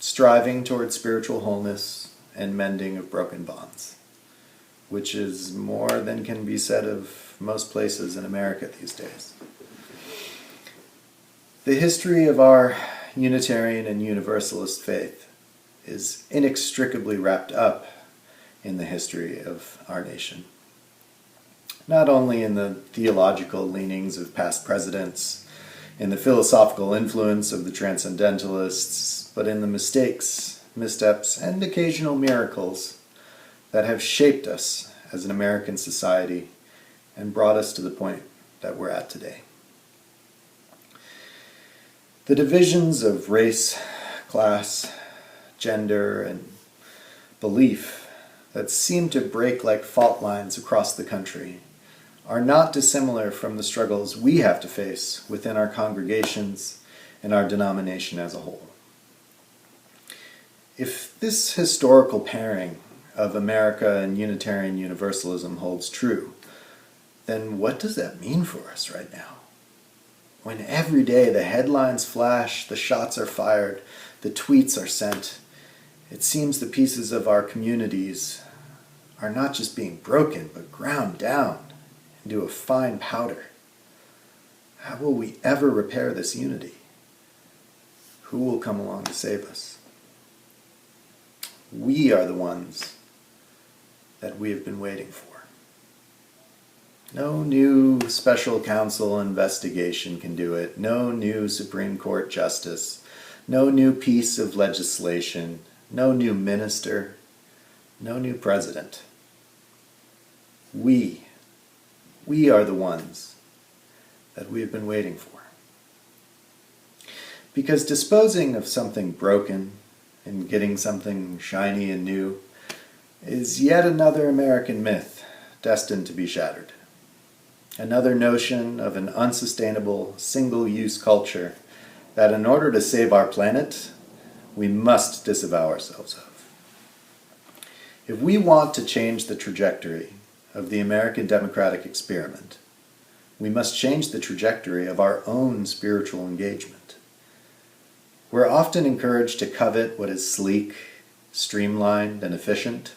striving towards spiritual wholeness and mending of broken bonds, which is more than can be said of most places in America these days. The history of our Unitarian and Universalist faith is inextricably wrapped up in the history of our nation. Not only in the theological leanings of past presidents, in the philosophical influence of the transcendentalists, but in the mistakes, missteps, and occasional miracles that have shaped us as an American society and brought us to the point that we're at today. The divisions of race, class, gender, and belief that seem to break like fault lines across the country are not dissimilar from the struggles we have to face within our congregations and our denomination as a whole. If this historical pairing of America and Unitarian Universalism holds true, then what does that mean for us right now? When every day the headlines flash, the shots are fired, the tweets are sent, it seems the pieces of our communities are not just being broken, but ground down into a fine powder. How will we ever repair this unity? Who will come along to save us? We are the ones that we have been waiting for. No new special counsel investigation can do it. No new Supreme Court justice. No new piece of legislation. No new minister. No new president. We are the ones that we have been waiting for. Because disposing of something broken and getting something shiny and new is yet another American myth destined to be shattered. Another notion of an unsustainable, single-use culture that in order to save our planet, we must disavow ourselves of. If we want to change the trajectory of the American democratic experiment, we must change the trajectory of our own spiritual engagement. We're often encouraged to covet what is sleek, streamlined, and efficient,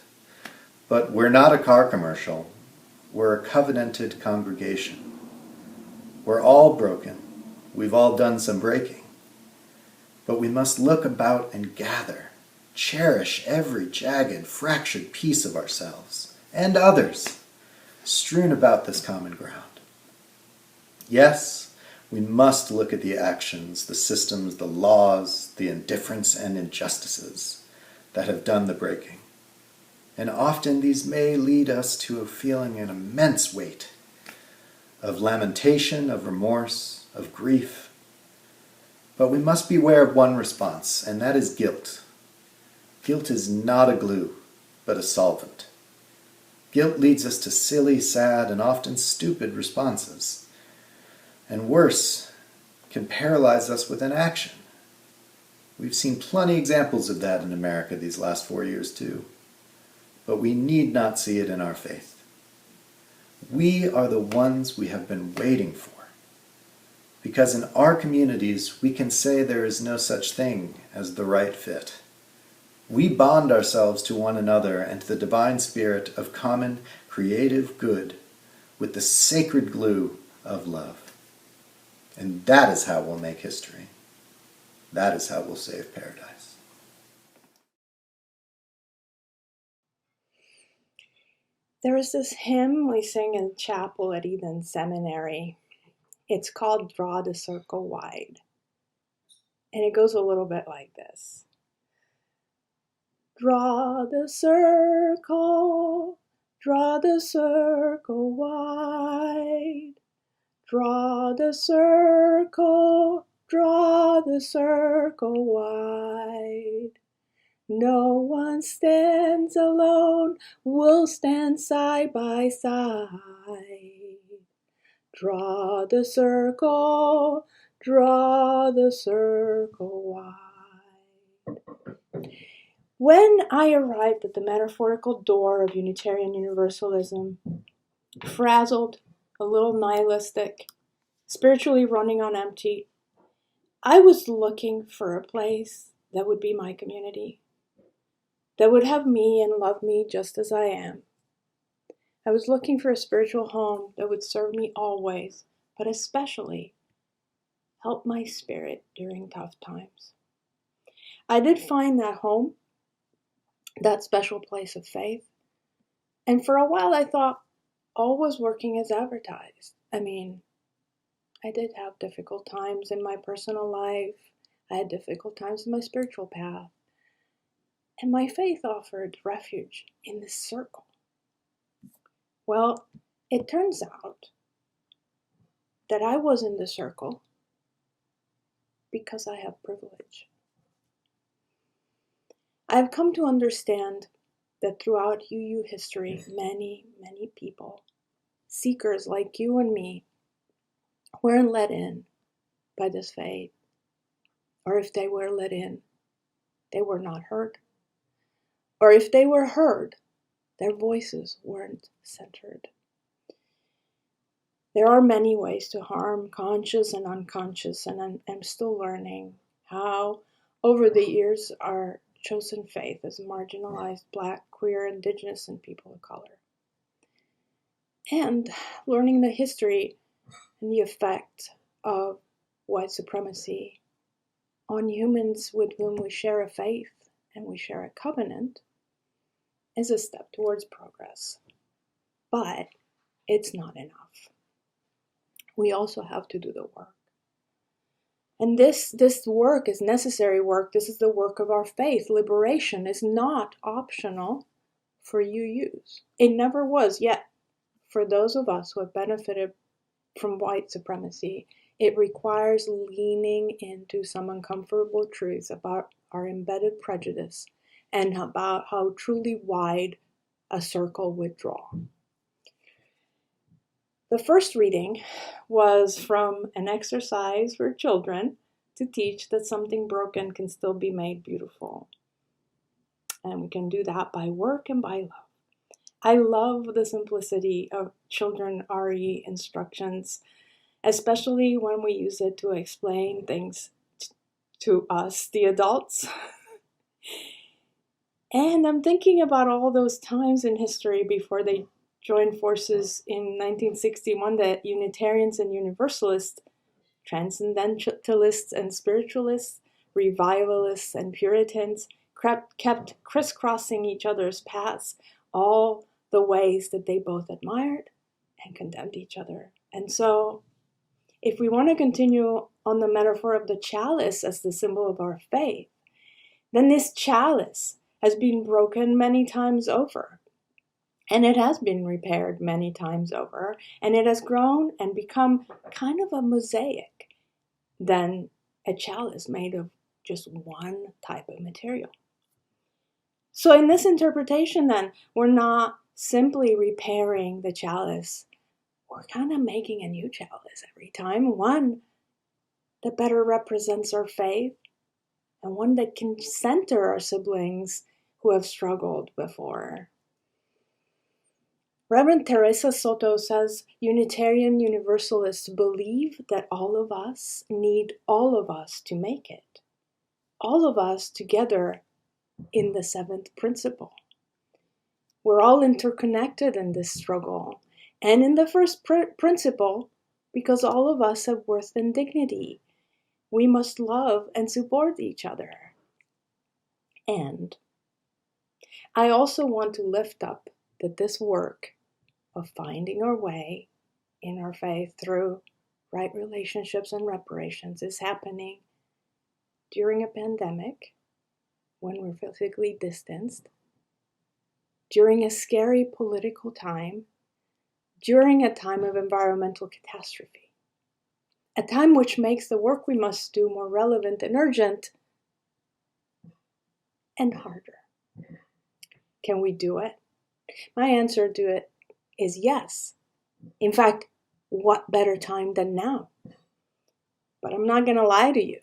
but we're not a car commercial. We're a covenanted congregation. We're all broken. We've all done some breaking. But we must look about and gather, cherish every jagged, fractured piece of ourselves and others strewn about this common ground. Yes, we must look at the actions, the systems, the laws, the indifference and injustices that have done the breaking. And often these may lead us to a feeling an immense weight of lamentation, of remorse, of grief. But we must beware of one response, and that is guilt. Guilt is not a glue, but a solvent. Guilt leads us to silly, sad, and often stupid responses. And worse, can paralyze us with inaction. We've seen plenty examples of that in America these last 4 years too. But we need not see it in our faith. We are the ones we have been waiting for. Because in our communities, we can say there is no such thing as the right fit. We bond ourselves to one another and to the divine spirit of common, creative good with the sacred glue of love. And that is how we'll make history. That is how we'll save paradise. There is this hymn we sing in chapel at Eden Seminary. It's called Draw the Circle Wide. And it goes a little bit like this. Draw the circle wide. Draw the circle wide. No one stands alone, we'll stand side by side. Draw the circle wide. When I arrived at the metaphorical door of Unitarian Universalism, frazzled, a little nihilistic, spiritually running on empty, I was looking for a place that would be my community, that would have me and love me just as I am. I was looking for a spiritual home that would serve me always, but especially help my spirit during tough times. I did find that home, that special place of faith, and for a while I thought all was working as advertised. I mean, I did have difficult times in my personal life. I had difficult times in my spiritual path. And my faith offered refuge in this circle. Well, it turns out that I was in the circle because I have privilege. I've come to understand that throughout UU history, many, many people, seekers like you and me, weren't let in by this faith. Or if they were let in, they were not heard. Or if they were heard, their voices weren't centered. There are many ways to harm, conscious and unconscious, and I'm still learning how, over the years, our chosen faith has marginalized Black, queer, Indigenous, and people of color. And learning the history and the effect of white supremacy on humans with whom we share a faith and we share a covenant is a step towards progress. But it's not enough. We also have to do the work. And this work is necessary work. This is the work of our faith. Liberation is not optional for UUs. It never was yet. For those of us who have benefited from white supremacy, it requires leaning into some uncomfortable truths about our embedded prejudice and about how truly wide a circle would draw. The first reading was from an exercise for children to teach that something broken can still be made beautiful. And we can do that by work and by love. I love the simplicity of children RE instructions, especially when we use it to explain things to us, the adults. And I'm thinking about all those times in history before they joined forces in 1961 that Unitarians and Universalists, Transcendentalists and Spiritualists, Revivalists and Puritans kept crisscrossing each other's paths, all the ways that they both admired and condemned each other. And so, if we want to continue on the metaphor of the chalice as the symbol of our faith, then this chalice has been broken many times over. And it has been repaired many times over. And it has grown and become kind of a mosaic than a chalice made of just one type of material. So in this interpretation, then, we're not simply repairing the chalice. We're kind of making a new chalice every time, one that better represents our faith and one that can center our siblings who have struggled before. Reverend Teresa Soto says Unitarian Universalists believe that all of us need all of us to make it. All of us together in the seventh principle. We're all interconnected in this struggle. And in the first principle, because all of us have worth and dignity, we must love and support each other. And I also want to lift up that this work of finding our way in our faith through right relationships and reparations is happening during a pandemic when we're physically distanced, during a scary political time, during a time of environmental catastrophe, a time which makes the work we must do more relevant and urgent and harder. Can we do it? My answer to it is yes. In fact, what better time than now? But I'm not going to lie to you.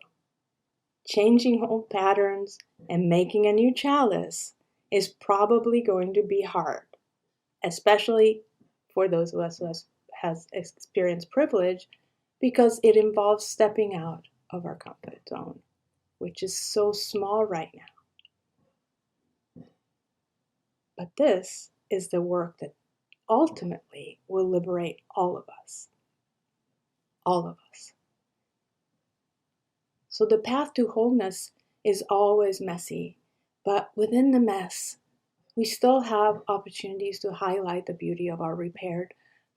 Changing old patterns and making a new chalice is probably going to be hard, especially for those of us who has experienced privilege, because it involves stepping out of our comfort zone, which is so small right now. But this is the work that ultimately will liberate all of us. All of us. So the path to wholeness is always messy, but within the mess, we still have opportunities to highlight the beauty of our repaired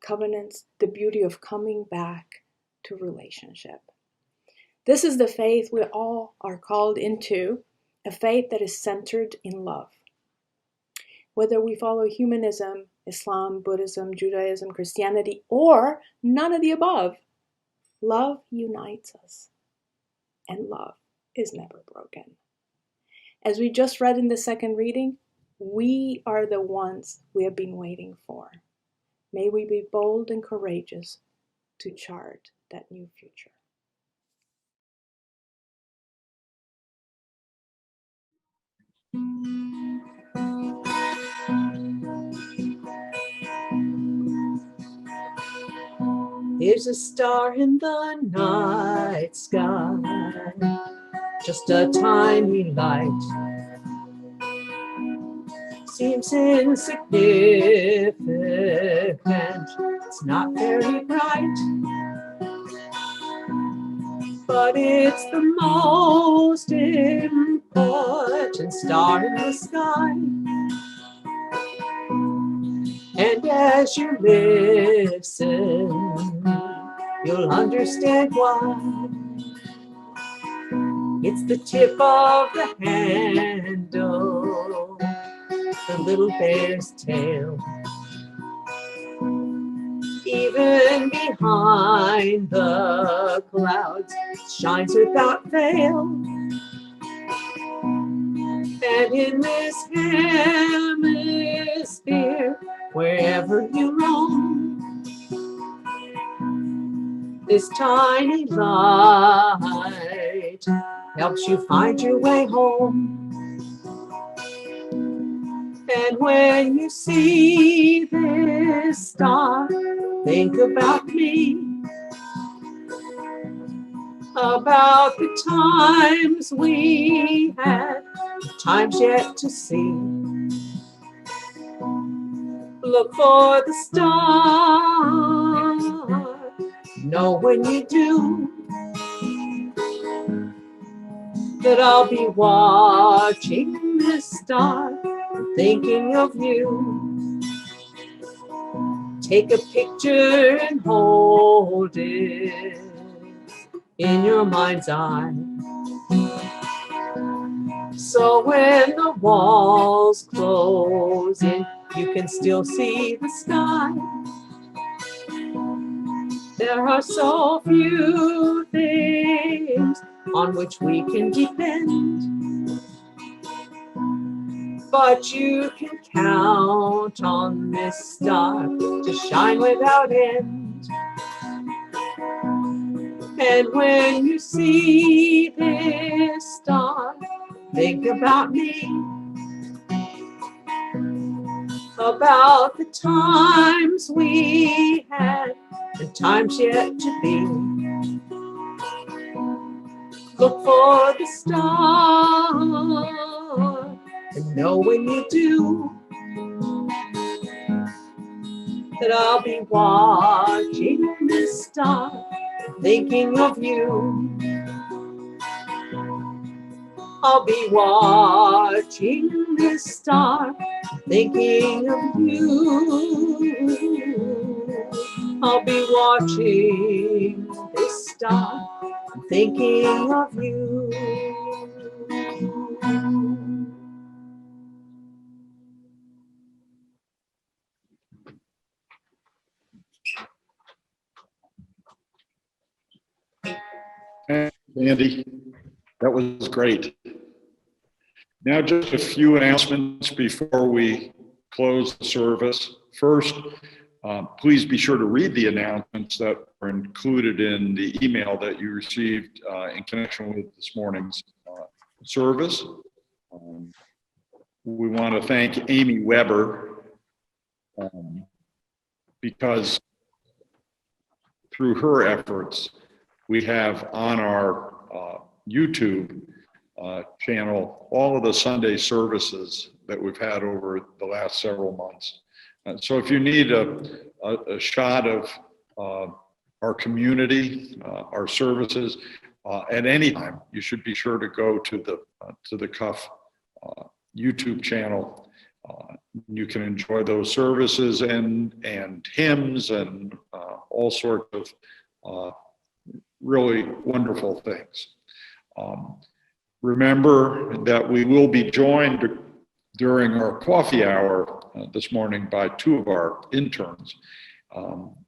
covenants, the beauty of coming back to relationship. This is the faith we all are called into, a faith that is centered in love. Whether we follow humanism, Islam, Buddhism, Judaism, Christianity, or none of the above, love unites us, and love is never broken. As we just read in the second reading, we are the ones we have been waiting for. May we be bold and courageous to chart that new future. There's a star in the night sky, just a tiny light. Seems insignificant, it's not very bright, but it's the most important star in the sky. And as you listen, you'll understand why. It's the tip of the handle, the little bear's tail. Even behind the clouds, it shines without fail. And in this hemisphere, wherever you roam, This tiny light helps you find your way home. And when you see this star, think about me, about the times we had, times yet to see. Look for the star, know when you do, that I'll be watching this star, thinking of you. Take a picture and hold it in your mind's eye. So when the walls close in, you can still see the sky. There are so few things on which we can depend, but you can count on this star to shine without end. And when you see this star, think about me, about the times we had and times yet to be. Look for the star and know when you do, that I'll be watching this star, thinking of you. I'll be watching this star, thinking of you. I'll be watching this star, thinking of you. Andy, that was great. Now, just a few announcements before we close the service. First, please be sure to read the announcements that were included in the email that you received in connection with this morning's service. We want to thank Amy Weber because through her efforts, we have on our YouTube channel all of the Sunday services that we've had over the last several months. So if you need a shot of our community, our services, at any time, you should be sure to go to the Cuff YouTube channel. You can enjoy those services and hymns and all sorts of really wonderful things. Remember that we will be joined during our coffee hour this morning by two of our interns.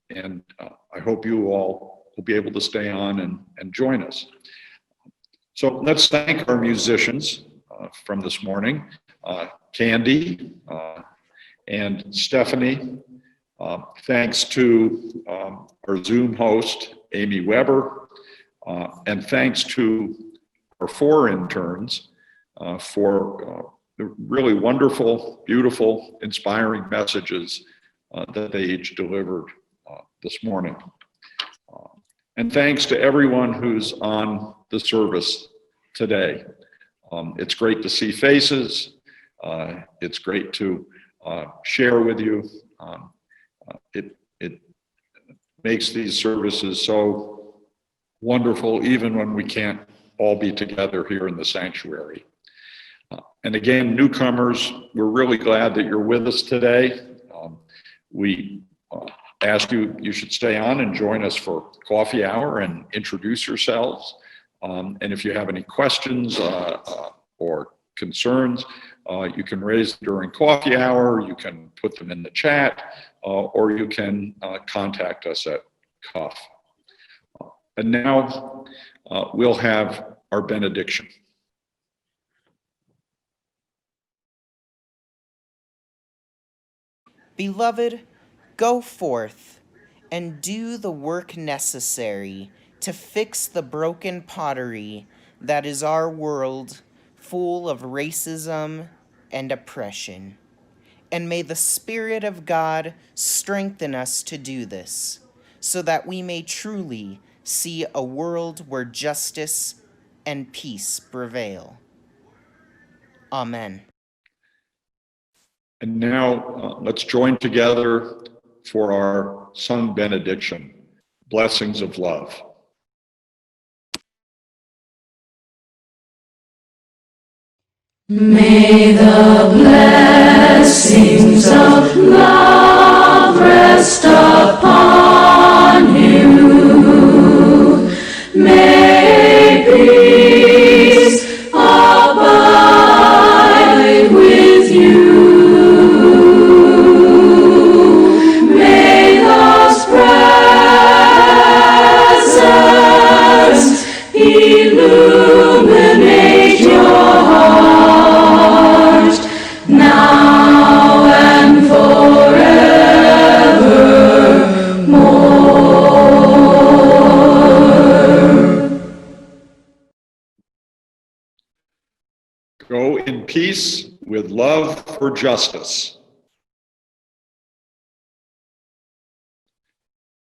And I hope you all will be able to stay on and join us. So let's thank our musicians from this morning, Candy and Stephanie. Thanks to our Zoom host, Amy Weber, and thanks to our four interns for the really wonderful, beautiful, inspiring messages that they each delivered this morning. And thanks to everyone who's on the service today. It's great to see faces. It's great to share with you. It makes these services so wonderful, even when we can't all be together here in the sanctuary. And again, newcomers, we're really glad that you're with us today. We ask you should stay on and join us for coffee hour and introduce yourselves. And if you have any questions or concerns, you can raise them during coffee hour, you can put them in the chat, or you can contact us at Cuff. And now we'll have our benediction. Beloved, go forth and do the work necessary to fix the broken pottery that is our world, full of racism and oppression. And may the Spirit of God strengthen us to do this, so that we may truly see a world where justice and peace prevail. Amen. And now let's join together for our sung benediction, blessings of love. May the blessings of love rest upon you. May peace abide with you. May God's presence illuminate your heart now and forevermore. Go in peace with love for justice.